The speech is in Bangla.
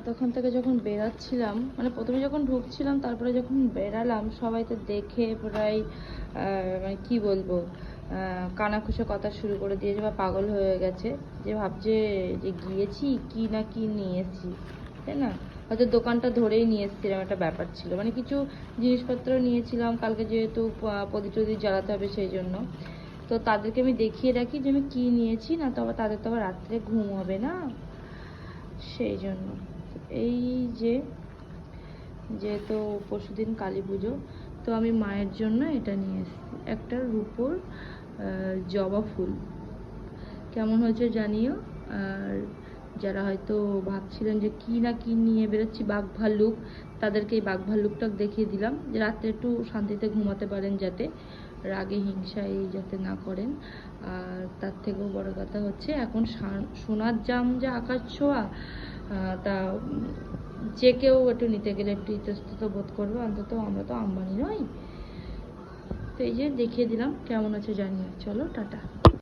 তখন থেকে যখন বেরাচ্ছিলাম, মানে প্রথমে যখন ঢুকছিলাম, তারপরে যখন বেরালাম, সবাই তো দেখে প্রায় মানে কি বলবো, কানাঘুষো কথা শুরু করে দিয়েছে বা পাগল হয়ে গেছে, যে ভাবছে যে গিয়েছি কি না কি নিয়ে এসেছি, তাই না? হয়তো দোকানটা ধরেই নিয়ে এসেছিলাম, একটা ব্যাপার ছিল, মানে কিছু জিনিসপত্র নিয়েছিলাম কালকে, যেহেতু প্রদীপ টদীপ জ্বালাতে হবে সেই জন্য। তো তাদেরকে আমি দেখিয়ে রাখি যে আমি কী নিয়েছি, না তো আবার তাদের তো আবার রাত্রে ঘুম হবে না, সেই জন্য। এই যে, যেহেতু পরশুদিন কালী পুজো, তো আমি মায়ের জন্য এটা নিয়ে এসেছি, একটা রূপোর জবা ফুল। কেমন হয়েছে জানিও। আর যারা হয়তো ভাবছিলেন যে কী না কী নিয়ে বেরোচ্ছি, বাঘ ভাল্লুক, তাদেরকে এই বাঘ ভাল্লুকটা দেখিয়ে দিলাম, যে রাত্রে একটু শান্তিতে ঘুমাতে পারেন, যাতে রাগে হিংসায় যাতে না করেন। আর তার থেকেও বড় কথা হচ্ছে, এখন সোনার দাম যা আকাশ ছোঁয়া, তা যে কেউ একটু নিতে গেলে একটু ইতস্তত বোধ করবে, অন্তত আমরা তো আম্বানি নই। তো এই যে দেখিয়ে দিলাম, কেমন আছে জানিও। চলো, টাটা।